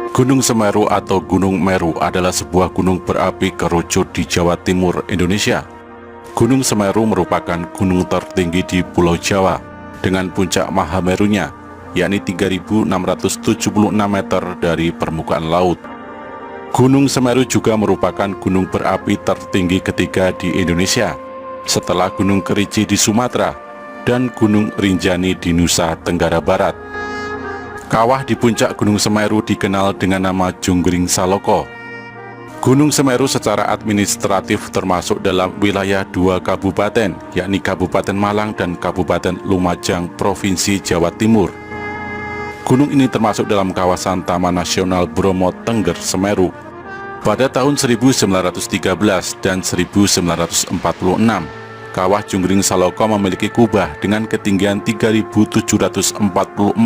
Gunung Semeru atau Gunung Meru adalah sebuah gunung berapi kerucut di Jawa Timur, Indonesia. Gunung Semeru merupakan gunung tertinggi di Pulau Jawa dengan puncak Mahamerunya, yakni 3.676 meter dari permukaan laut. Gunung Semeru juga merupakan gunung berapi tertinggi ketiga di Indonesia, setelah Gunung Kerinci di Sumatera dan Gunung Rinjani di Nusa Tenggara Barat. Kawah di puncak Gunung Semeru dikenal dengan nama Junggring Saloko. Gunung Semeru secara administratif termasuk dalam wilayah dua kabupaten, yakni Kabupaten Malang dan Kabupaten Lumajang, Provinsi Jawa Timur. Gunung ini termasuk dalam kawasan Taman Nasional Bromo Tengger Semeru. Pada tahun 1913 dan 1946, Kawah Junggring Saloko memiliki kubah dengan ketinggian 3.744,8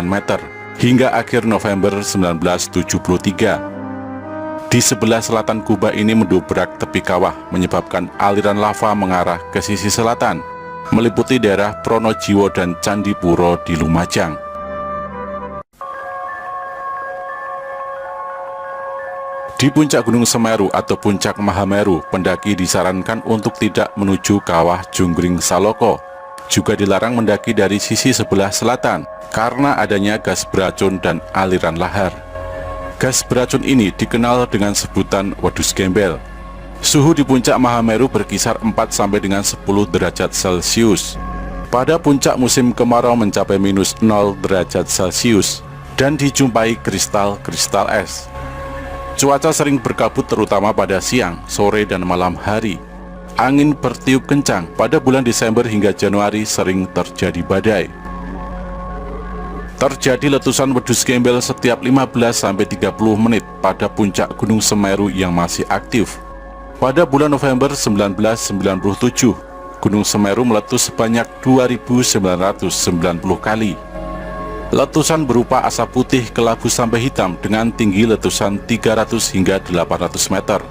meter hingga akhir November 1973. Di sebelah selatan kubah ini mendobrak tepi kawah, menyebabkan aliran lava mengarah ke sisi selatan, meliputi daerah Pronojiwo dan Candipuro di Lumajang. Di puncak Gunung Semeru atau puncak Mahameru, pendaki disarankan untuk tidak menuju kawah Junggring Saloko. Juga dilarang mendaki dari sisi sebelah selatan karena adanya gas beracun dan aliran lahar. Gas beracun ini dikenal dengan sebutan wedus gembel. Suhu di puncak Mahameru berkisar 4 sampai dengan 10 derajat Celcius. Pada puncak musim kemarau mencapai -0 derajat Celcius dan dijumpai kristal-kristal es. Cuaca sering berkabut terutama pada siang, sore, dan malam hari. Angin bertiup kencang. Pada bulan Desember hingga Januari sering terjadi badai. Terjadi letusan wedus gembel setiap 15-30 menit pada puncak Gunung Semeru yang masih aktif. Pada bulan November 1997, Gunung Semeru meletus sebanyak 2.990 kali. Letusan berupa asap putih kelabu sampai hitam dengan tinggi letusan 300 hingga 800 meter.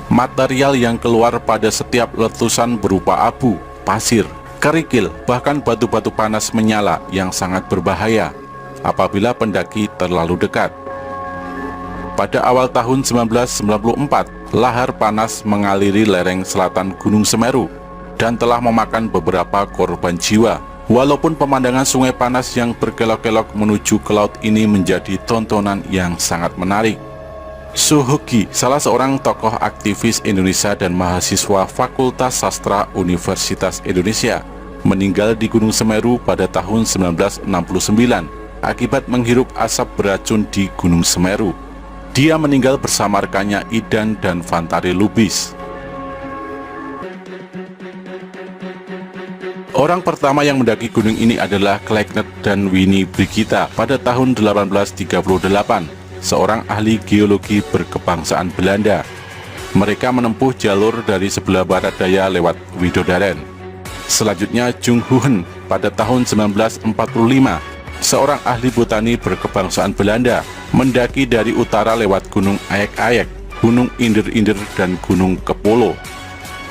Material yang keluar pada setiap letusan berupa abu, pasir, kerikil, bahkan batu-batu panas menyala yang sangat berbahaya apabila pendaki terlalu dekat. Pada awal tahun 1994, lahar panas mengaliri lereng selatan Gunung Semeru dan telah memakan beberapa korban jiwa. Walaupun pemandangan sungai panas yang berkelok-kelok menuju ke laut ini menjadi tontonan yang sangat menarik. Suhoki, salah seorang tokoh aktivis Indonesia dan mahasiswa Fakultas Sastra Universitas Indonesia, meninggal di Gunung Semeru pada tahun 1969 akibat menghirup asap beracun di Gunung Semeru. Dia meninggal bersama rekannya Idan dan Fantari Lubis. Orang pertama yang mendaki gunung ini adalah Kleckner dan Winnie Brigita pada tahun 1838, seorang ahli geologi berkebangsaan Belanda. Mereka menempuh jalur dari sebelah barat daya lewat Widodaren. Selanjutnya Jung Hoon pada tahun 1945, seorang ahli botani berkebangsaan Belanda, mendaki dari utara lewat Gunung Ayek-Ayek, Gunung Inder-Inder, dan Gunung Kepolo.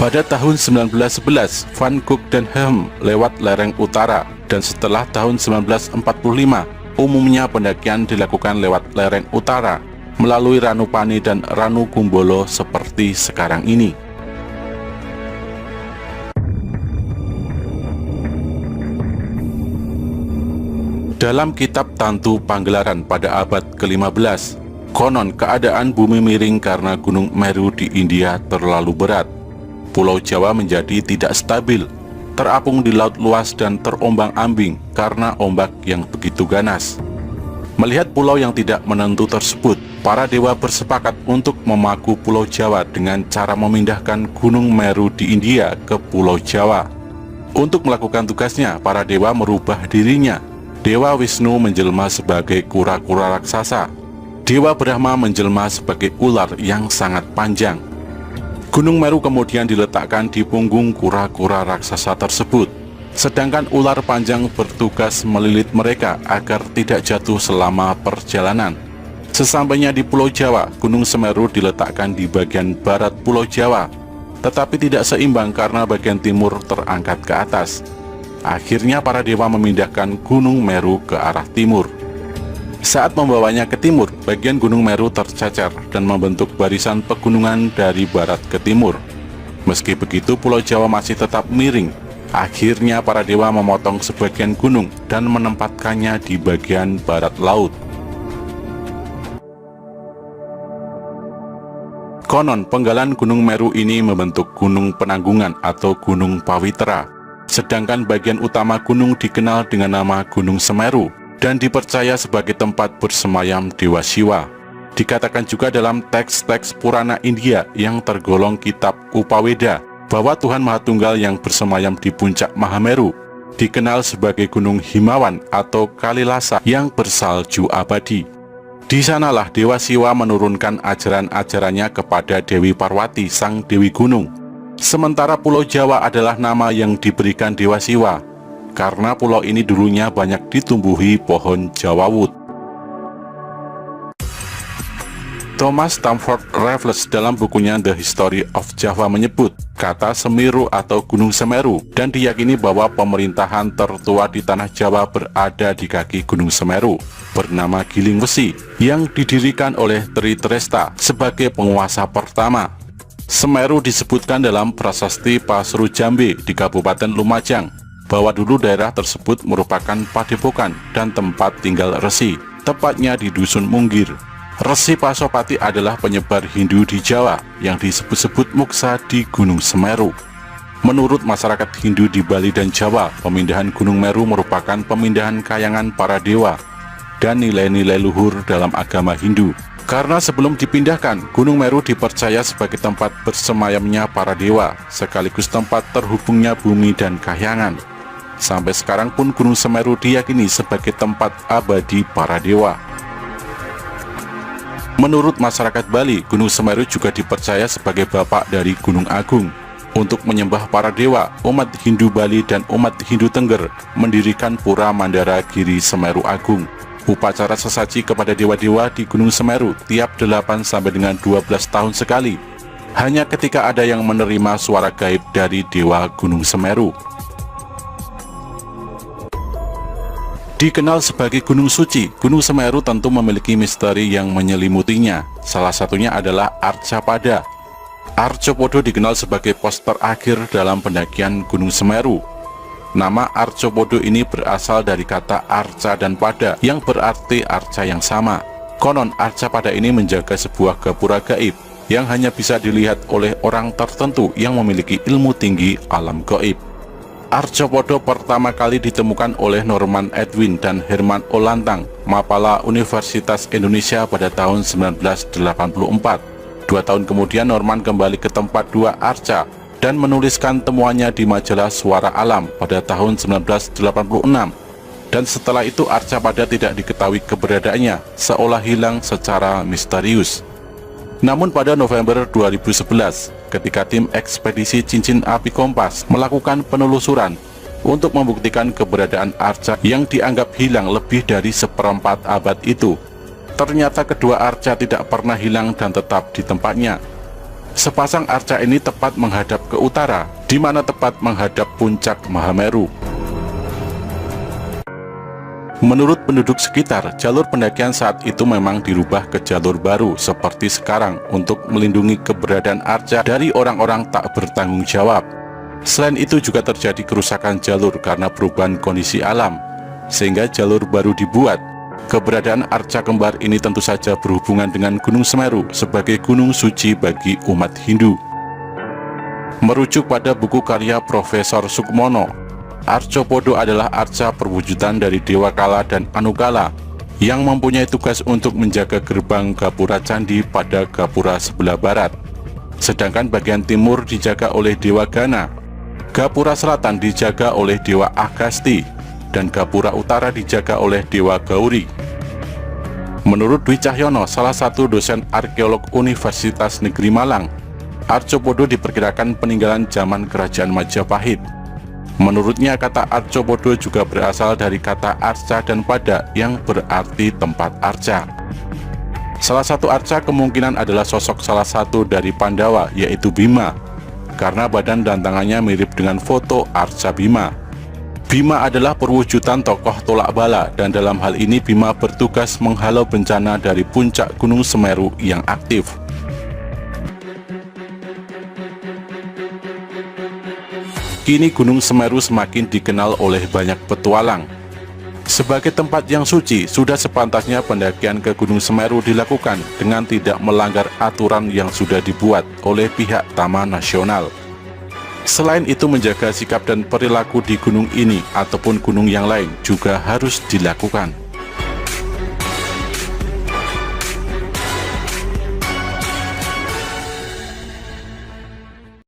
Pada tahun 1911, Van Gogh dan Helm lewat lereng utara, dan setelah tahun 1945, umumnya pendakian dilakukan lewat lereng utara, melalui Ranupani dan Ranukumbolo seperti sekarang ini. Dalam kitab Tantu Panggelaran pada abad ke-15, konon keadaan bumi miring karena Gunung Meru di India terlalu berat. Pulau Jawa menjadi tidak stabil, terapung di laut luas dan terombang-ambing karena ombak yang begitu ganas. Melihat pulau yang tidak menentu tersebut, para dewa bersepakat untuk memaku Pulau Jawa dengan cara memindahkan Gunung Meru di India ke Pulau Jawa. Untuk melakukan tugasnya, para dewa merubah dirinya. Dewa Wisnu menjelma sebagai kura-kura raksasa. Dewa Brahma menjelma sebagai ular yang sangat panjang. Gunung Meru kemudian diletakkan di punggung kura-kura raksasa tersebut, sedangkan ular panjang bertugas melilit mereka agar tidak jatuh selama perjalanan. Sesampainya di Pulau Jawa, Gunung Semeru diletakkan di bagian barat Pulau Jawa, tetapi tidak seimbang karena bagian timur terangkat ke atas. Akhirnya para dewa memindahkan Gunung Meru ke arah timur. Saat membawanya ke timur, bagian Gunung Meru tercecer dan membentuk barisan pegunungan dari barat ke timur. Meski begitu, Pulau Jawa masih tetap miring. Akhirnya para dewa memotong sebagian gunung dan menempatkannya di bagian barat laut. Konon, penggalan Gunung Meru ini membentuk Gunung Penanggungan atau Gunung Pawitra. Sedangkan bagian utama gunung dikenal dengan nama Gunung Semeru dan dipercaya sebagai tempat bersemayam Dewa Siwa. Dikatakan juga dalam teks-teks Purana India yang tergolong kitab Upaweda bahwa Tuhan Maha Tunggal yang bersemayam di puncak Mahameru dikenal sebagai Gunung Himawan atau Kalilasa yang bersalju abadi. Di sanalah Dewa Siwa menurunkan ajaran-ajarannya kepada Dewi Parwati, sang Dewi Gunung. Sementara Pulau Jawa adalah nama yang diberikan Dewa Siwa, karena pulau ini dulunya banyak ditumbuhi pohon jawawut. Thomas Stamford Raffles dalam bukunya The History of Java menyebut kata Semeru atau Gunung Semeru dan diyakini bahwa pemerintahan tertua di tanah Jawa berada di kaki Gunung Semeru bernama Giling Wesi yang didirikan oleh Tri Tresta sebagai penguasa pertama. Semeru disebutkan dalam prasasti Pasru Jambe di Kabupaten Lumajang bahwa dulu daerah tersebut merupakan padepokan dan tempat tinggal resi, tepatnya di Dusun Munggir. Resi Pasopati adalah penyebar Hindu di Jawa yang disebut-sebut Muksa di Gunung Semeru. Menurut masyarakat Hindu di Bali dan Jawa, pemindahan Gunung Meru merupakan pemindahan kayangan para dewa dan nilai-nilai luhur dalam agama Hindu. Karena sebelum dipindahkan, Gunung Meru dipercaya sebagai tempat bersemayamnya para dewa, sekaligus tempat terhubungnya bumi dan kahyangan. Sampai sekarang pun Gunung Semeru diyakini sebagai tempat abadi para dewa. Menurut masyarakat Bali, Gunung Semeru juga dipercaya sebagai bapak dari Gunung Agung. Untuk menyembah para dewa, umat Hindu Bali dan umat Hindu Tengger mendirikan Pura Mandara Giri Semeru Agung. Upacara sesaji kepada dewa-dewa di Gunung Semeru tiap 8 sampai dengan 12 tahun sekali. Hanya ketika ada yang menerima suara gaib dari dewa Gunung Semeru. Dikenal sebagai Gunung Suci, Gunung Semeru tentu memiliki misteri yang menyelimutinya. Salah satunya adalah Arcapada. Arcopodo dikenal sebagai pos terakhir dalam pendakian Gunung Semeru. Nama Arcopodo ini berasal dari kata arca dan pada yang berarti arca yang sama. Konon Arcapada ini menjaga sebuah gapura gaib yang hanya bisa dilihat oleh orang tertentu yang memiliki ilmu tinggi alam gaib. Arcopodo pertama kali ditemukan oleh Norman Edwin dan Herman Olantang, Mapala Universitas Indonesia pada tahun 1984. 2 tahun kemudian Norman kembali ke tempat dua arca dan menuliskan temuannya di majalah Suara Alam pada tahun 1986. Dan setelah itu Arcapada tidak diketahui keberadaannya, seolah hilang secara misterius. Namun pada November 2011, ketika tim ekspedisi Cincin Api Kompas melakukan penelusuran untuk membuktikan keberadaan arca yang dianggap hilang lebih dari 1/4 abad itu, ternyata kedua arca tidak pernah hilang dan tetap di tempatnya. Sepasang arca ini tepat menghadap ke utara, di mana tepat menghadap puncak Mahameru. Menurut penduduk sekitar, jalur pendakian saat itu memang dirubah ke jalur baru seperti sekarang untuk melindungi keberadaan arca dari orang-orang tak bertanggung jawab. Selain itu juga terjadi kerusakan jalur karena perubahan kondisi alam, sehingga jalur baru dibuat. Keberadaan arca kembar ini tentu saja berhubungan dengan Gunung Semeru sebagai gunung suci bagi umat Hindu. Merujuk pada buku karya Profesor Sukmono, Arcopodo adalah arca perwujudan dari Dewa Kala dan Anukala yang mempunyai tugas untuk menjaga gerbang gapura candi pada gapura sebelah barat. Sedangkan bagian timur dijaga oleh Dewa Gana, gapura selatan dijaga oleh Dewa Agasti, dan gapura utara dijaga oleh Dewa Gauri. Menurut Dwi Cahyono, salah satu dosen arkeolog Universitas Negeri Malang, Arcopodo diperkirakan peninggalan zaman Kerajaan Majapahit. Menurutnya kata Arcopodo juga berasal dari kata arca dan pada yang berarti tempat arca. Salah satu arca kemungkinan adalah sosok salah satu dari Pandawa, yaitu Bima, karena badan dan tangannya mirip dengan foto arca Bima. Bima adalah perwujudan tokoh tolak bala, dan dalam hal ini Bima bertugas menghalau bencana dari puncak Gunung Semeru yang aktif. Kini Gunung Semeru semakin dikenal oleh banyak petualang. Sebagai tempat yang suci, sudah sepantasnya pendakian ke Gunung Semeru dilakukan dengan tidak melanggar aturan yang sudah dibuat oleh pihak Taman Nasional. Selain itu, menjaga sikap dan perilaku di gunung ini ataupun gunung yang lain juga harus dilakukan.